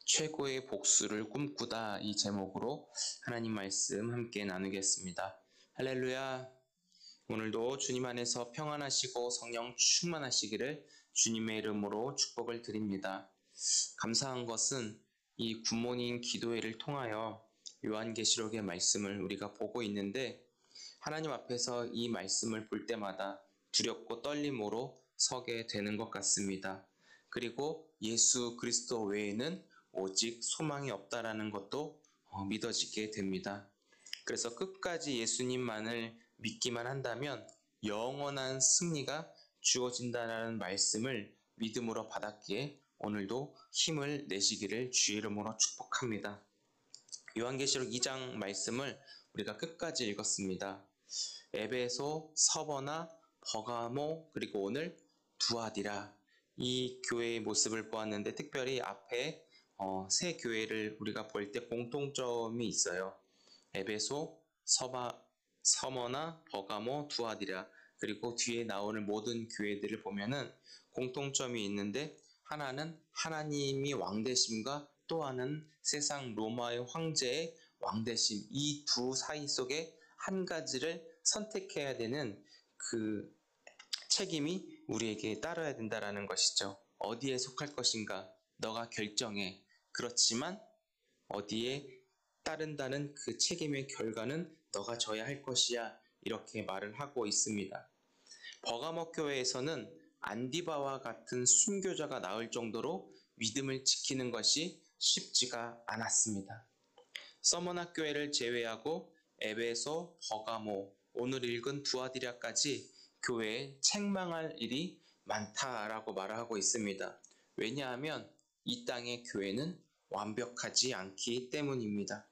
최고의 복수를 꿈꾸다 이 제목으로 하나님 말씀 함께 나누겠습니다. 할렐루야. 오늘도 주님 안에서 평안하시고 성령 충만하시기를 주님의 이름으로 축복을 드립니다. 감사한 것은 이 굿모닝 기도회를 통하여 요한계시록의 말씀을 우리가 보고 있는데 하나님 앞에서 이 말씀을 볼 때마다 두렵고 떨림으로 서게 되는 것 같습니다. 그리고 예수 그리스도 외에는 오직 소망이 없다라는 것도 믿어지게 됩니다. 그래서 끝까지 예수님만을 믿기만 한다면 영원한 승리가 주어진다는 말씀을 믿음으로 받았기에 오늘도 힘을 내시기를 주의 이름으로 축복합니다. 요한계시록 2장 말씀을 우리가 끝까지 읽었습니다. 에베소, 서버나, 버가모, 그리고 오늘 두아디라, 이 교회의 모습을 보았는데 특별히 앞에 세 교회를 우리가 볼 때 공통점이 있어요. 에베소, 서머나, 버가모, 두아디라, 그리고 뒤에 나오는 모든 교회들을 보면은 공통점이 있는데 하나는 하나님이 왕되심과 또 하나는 세상 로마의 황제의 왕되심, 이 두 사이 속에 한 가지를 선택해야 되는 그 책임이 우리에게 따라야 된다라는 것이죠. 어디에 속할 것인가 너가 결정해. 그렇지만 어디에 따른다는 그 책임의 결과는 너가 져야 할 것이야. 이렇게 말을 하고 있습니다. 버가모 교회에서는 안디바와 같은 순교자가 나올 정도로 믿음을 지키는 것이 쉽지가 않았습니다. 서머나 교회를 제외하고 에베소, 버가모, 오늘 읽은 두아디라까지 교회에 책망할 일이 많다라고 말을 하고 있습니다. 왜냐하면 이 땅의 교회는 완벽하지 않기 때문입니다.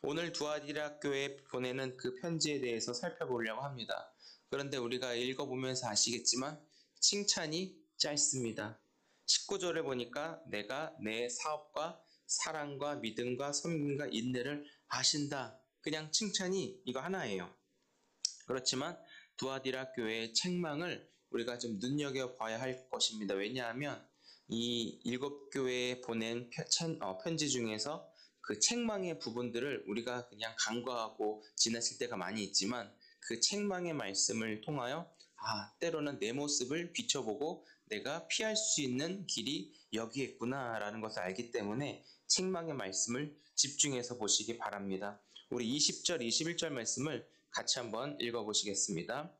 오늘 두아디라 교회에 보내는 그 편지에 대해서 살펴보려고 합니다. 그런데 우리가 읽어보면서 아시겠지만 칭찬이 짧습니다. 19절을 보니까 내가 내 사업과 사랑과 믿음과 섬김과 인내를 아신다. 그냥 칭찬이 이거 하나예요. 그렇지만 두아디라 교회의 책망을 우리가 좀 눈여겨봐야 할 것입니다. 왜냐하면 이 7교회에 보낸 편지 중에서 그 책망의 부분들을 우리가 그냥 간과하고 지나칠 때가 많이 있지만 그 책망의 말씀을 통하여 때로는 내 모습을 비춰보고 내가 피할 수 있는 길이 여기에 있구나 라는 것을 알기 때문에 책망의 말씀을 집중해서 보시기 바랍니다. 우리 20절, 21절 말씀을 같이 한번 읽어보시겠습니다.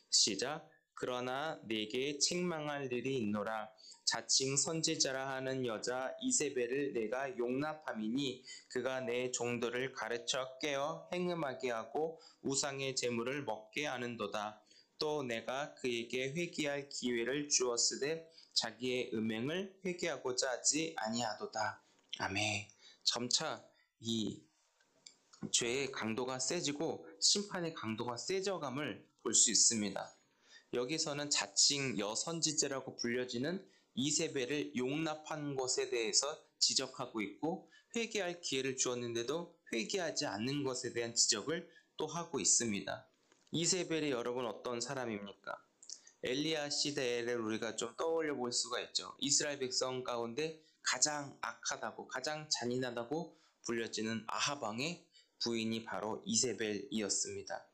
시작. 그러나 내게 책망할 일이 있노라. 자칭 선지자라 하는 여자 이세벨을 내가 용납함이니 그가 내 종들을 가르쳐 깨어 행음하게 하고 우상의 제물을 먹게 하는도다. 또 내가 그에게 회개할 기회를 주었으되 자기의 음행을 회개하고자 하지 아니하도다. 아멘. 점차 이 죄의 강도가 세지고 심판의 강도가 세져감을 볼 수 있습니다. 여기서는 자칭 여선지자라고 불려지는 이세벨을 용납한 것에 대해서 지적하고 있고 회개할 기회를 주었는데도 회개하지 않는 것에 대한 지적을 또 하고 있습니다. 이세벨이 여러분 어떤 사람입니까? 엘리야 시대를 우리가 좀 떠올려 볼 수가 있죠. 이스라엘 백성 가운데 가장 악하다고 가장 잔인하다고 불려지는 아합 왕의 부인이 바로 이세벨이었습니다.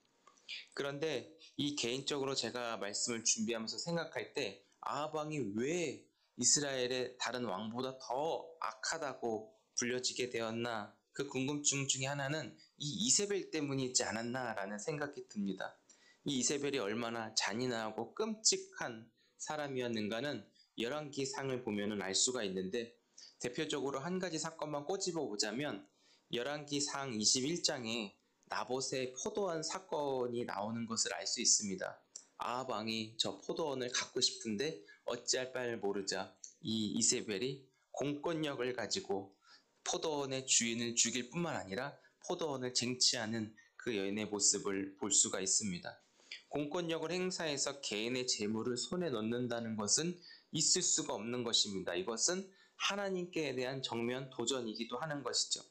그런데 이 개인적으로 제가 말씀을 준비하면서 생각할 때 아합 왕이 왜 이스라엘의 다른 왕보다 더 악하다고 불려지게 되었나, 그 궁금증 중에 하나는 이 이세벨 때문이지 않았나라는 생각이 듭니다. 이 이세벨이 얼마나 잔인하고 끔찍한 사람이었는가는 열왕기상을 보면 알 수가 있는데, 대표적으로 한 가지 사건만 꼬집어 보자면 열왕기상 21장에 나봇의 포도원 사건이 나오는 것을 알 수 있습니다. 아합 왕이 저 포도원을 갖고 싶은데 어찌할 바를 모르자 이 이세벨이 공권력을 가지고 포도원의 주인을 죽일 뿐만 아니라 포도원을 쟁취하는 그 여인의 모습을 볼 수가 있습니다. 공권력을 행사해서 개인의 재물을 손에 넣는다는 것은 있을 수가 없는 것입니다. 이것은 하나님께 대한 정면 도전이기도 하는 것이죠.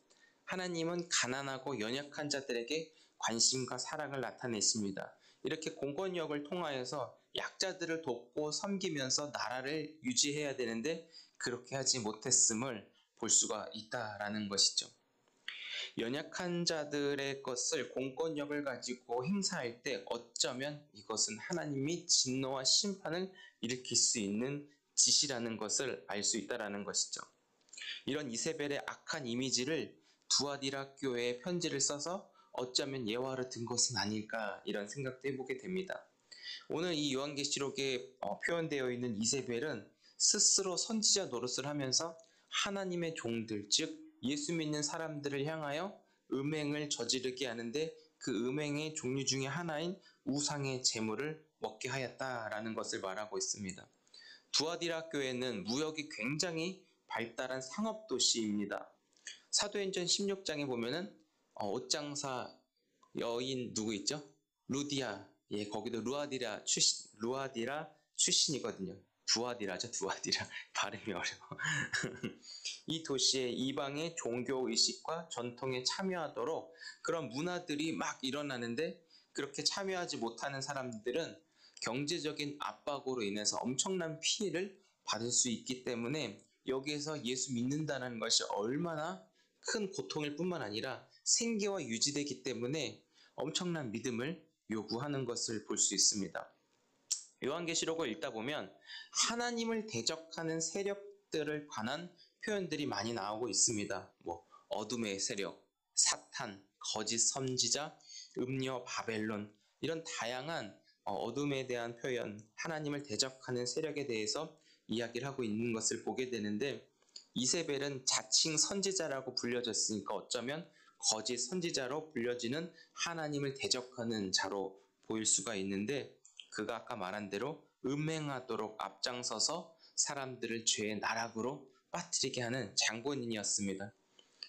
하나님은 가난하고 연약한 자들에게 관심과 사랑을 나타내십니다. 이렇게 공권력을 통하여서 약자들을 돕고 섬기면서 나라를 유지해야 되는데 그렇게 하지 못했음을 볼 수가 있다라는 것이죠. 연약한 자들의 것을 공권력을 가지고 행사할 때 어쩌면 이것은 하나님이 진노와 심판을 일으킬 수 있는 짓이라는 것을 알 수 있다라는 것이죠. 이런 이세벨의 악한 이미지를 두아디라 교회에 편지를 써서 어쩌면 예화로 든 것은 아닐까 이런 생각도 해보게 됩니다. 오늘 이 요한계시록에 표현되어 있는 이세벨은 스스로 선지자 노릇을 하면서 하나님의 종들, 즉 예수 믿는 사람들을 향하여 음행을 저지르게 하는데 그 음행의 종류 중에 하나인 우상의 제물을 먹게 하였다라는 것을 말하고 있습니다. 두아디라 교회는 무역이 굉장히 발달한 상업도시입니다. 사도행전 16장에 보면은 옷장사 여인 누구 있죠? 루디아. 예, 거기도 루아디라 출신이거든요. 두아디라죠, 두아디라. 발음이 어려워. 이 도시의 이방의 종교의식과 전통에 참여하도록 그런 문화들이 막 일어나는데 그렇게 참여하지 못하는 사람들은 경제적인 압박으로 인해서 엄청난 피해를 받을 수 있기 때문에 여기에서 예수 믿는다는 것이 얼마나 큰 고통일 뿐만 아니라 생계와 유지되기 때문에 엄청난 믿음을 요구하는 것을 볼 수 있습니다. 요한계시록을 읽다 보면 하나님을 대적하는 세력들을 관한 표현들이 많이 나오고 있습니다. 어둠의 세력, 사탄, 거짓 선지자, 음녀, 바벨론 이런 다양한 어둠에 대한 표현, 하나님을 대적하는 세력에 대해서 이야기를 하고 있는 것을 보게 되는데 이세벨은 자칭 선지자라고 불려졌으니까 어쩌면 거짓 선지자로 불려지는 하나님을 대적하는 자로 보일 수가 있는데 그가 아까 말한 대로 음행하도록 앞장서서 사람들을 죄의 나락으로 빠뜨리게 하는 장본인이었습니다.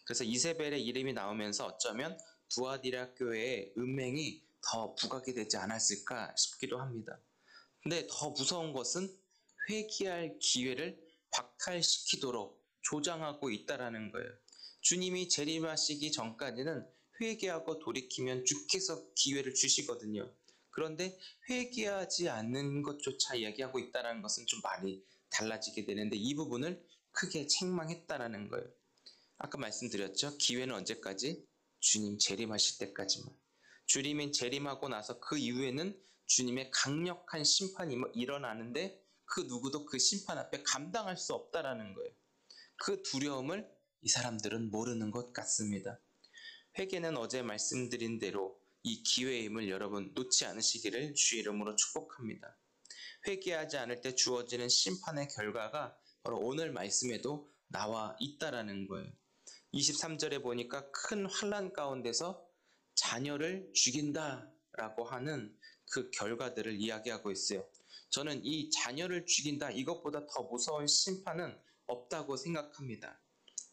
그래서 이세벨의 이름이 나오면서 어쩌면 두아디라 교회의 음행이 더 부각이 되지 않았을까 싶기도 합니다. 근데 더 무서운 것은 회개할 기회를 박탈시키도록 조장하고 있다라는 거예요. 주님이 재림하시기 전까지는 회개하고 돌이키면 주께서 기회를 주시거든요. 그런데 회개하지 않는 것조차 이야기하고 있다는 것은 좀 많이 달라지게 되는데 이 부분을 크게 책망했다라는 거예요. 아까 말씀드렸죠. 기회는 언제까지? 주님 재림하실 때까지만. 주님이 재림하고 나서 그 이후에는 주님의 강력한 심판이 일어나는데 그 누구도 그 심판 앞에 감당할 수 없다라는 거예요. 그 두려움을 이 사람들은 모르는 것 같습니다. 회개는 어제 말씀드린 대로 이 기회임을 여러분 놓지 않으시기를 주의 이름으로 축복합니다. 회개하지 않을 때 주어지는 심판의 결과가 바로 오늘 말씀에도 나와 있다라는 거예요. 23절에 보니까 큰 환난 가운데서 자녀를 죽인다라고 하는 그 결과들을 이야기하고 있어요. 저는 이 자녀를 죽인다 이것보다 더 무서운 심판은 없다고 생각합니다.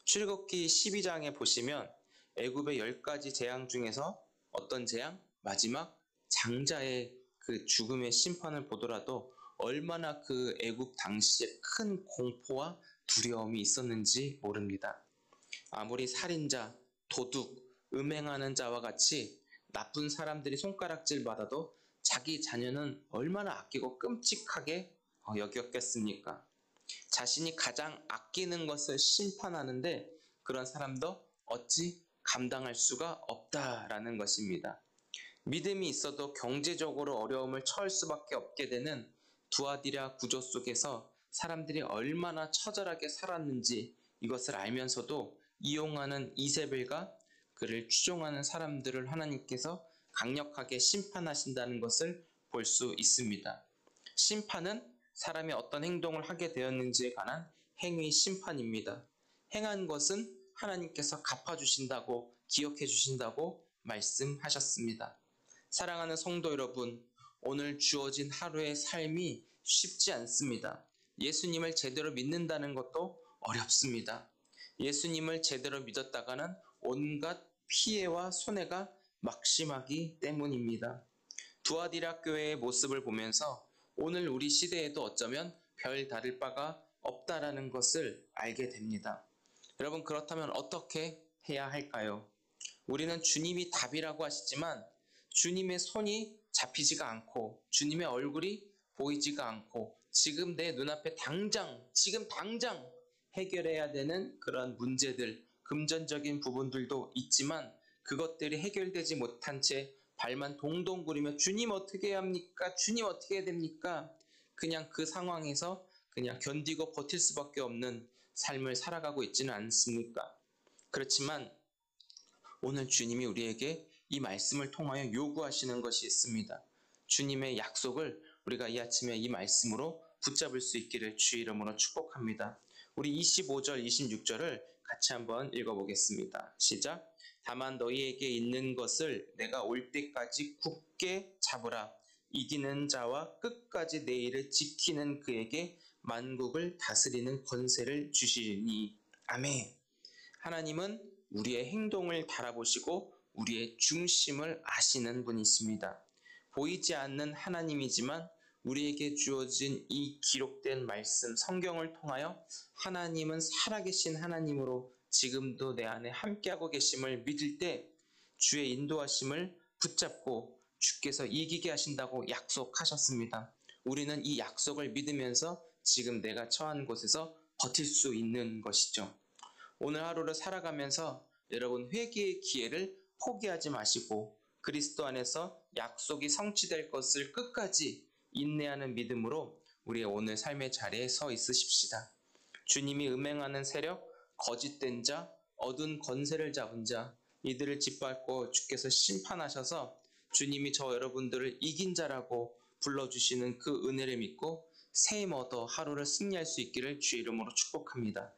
출애굽기 12장에 보시면 애굽의 10가지 재앙 중에서 어떤 재앙? 마지막 장자의 그 죽음의 심판을 보더라도 얼마나 그 애굽 당시에 큰 공포와 두려움이 있었는지 모릅니다. 아무리 살인자, 도둑, 음행하는 자와 같이 나쁜 사람들이 손가락질 받아도 자기 자녀는 얼마나 아끼고 끔찍하게 여겼겠습니까? 자신이 가장 아끼는 것을 심판하는데 그런 사람도 어찌 감당할 수가 없다라는 것입니다. 믿음이 있어도 경제적으로 어려움을 처할 수밖에 없게 되는 두아디라 구조 속에서 사람들이 얼마나 처절하게 살았는지 이것을 알면서도 이용하는 이세벨과 그를 추종하는 사람들을 하나님께서 강력하게 심판하신다는 것을 볼 수 있습니다. 심판은 사람이 어떤 행동을 하게 되었는지에 관한 행위 심판입니다. 행한 것은 하나님께서 갚아주신다고 기억해 주신다고 말씀하셨습니다. 사랑하는 성도 여러분, 오늘 주어진 하루의 삶이 쉽지 않습니다. 예수님을 제대로 믿는다는 것도 어렵습니다. 예수님을 제대로 믿었다가는 온갖 피해와 손해가 막심하기 때문입니다. 두아디라 교회의 모습을 보면서 오늘 우리 시대에도 어쩌면 별 다를 바가 없다라는 것을 알게 됩니다. 여러분, 그렇다면 어떻게 해야 할까요? 우리는 주님이 답이라고 하시지만 주님의 손이 잡히지가 않고 주님의 얼굴이 보이지가 않고 지금 내 눈앞에 지금 당장 해결해야 되는 그런 문제들, 금전적인 부분들도 있지만 그것들이 해결되지 못한 채 발만 동동 구르며 주님 어떻게 해야 합니까? 주님 어떻게 해야 됩니까? 그냥 그 상황에서 그냥 견디고 버틸 수밖에 없는 삶을 살아가고 있지는 않습니까? 그렇지만 오늘 주님이 우리에게 이 말씀을 통하여 요구하시는 것이 있습니다. 주님의 약속을 우리가 이 아침에 이 말씀으로 붙잡을 수 있기를 주의 이름으로 축복합니다. 우리 25절, 26절을 같이 한번 읽어보겠습니다. 시작. 다만 너희에게 있는 것을 내가 올 때까지 굳게 잡으라. 이기는 자와 끝까지 내 일을 지키는 그에게 만국을 다스리는 권세를 주시니. 아멘. 하나님은 우리의 행동을 바라보시고 우리의 중심을 아시는 분이십니다. 보이지 않는 하나님이지만 우리에게 주어진 이 기록된 말씀, 성경을 통하여 하나님은 살아계신 하나님으로 지금도 내 안에 함께하고 계심을 믿을 때 주의 인도하심을 붙잡고 주께서 이기게 하신다고 약속하셨습니다. 우리는 이 약속을 믿으면서 지금 내가 처한 곳에서 버틸 수 있는 것이죠. 오늘 하루를 살아가면서 여러분 회개의 기회를 포기하지 마시고 그리스도 안에서 약속이 성취될 것을 끝까지 인내하는 믿음으로 우리의 오늘 삶의 자리에 서 있으십시다. 주님이 음행하는 세력, 거짓된 자, 어두운 권세를 잡은 자, 이들을 짓밟고 주께서 심판하셔서 주님이 저 여러분들을 이긴 자라고 불러주시는 그 은혜를 믿고 새 힘 얻어 하루를 승리할 수 있기를 주의 이름으로 축복합니다.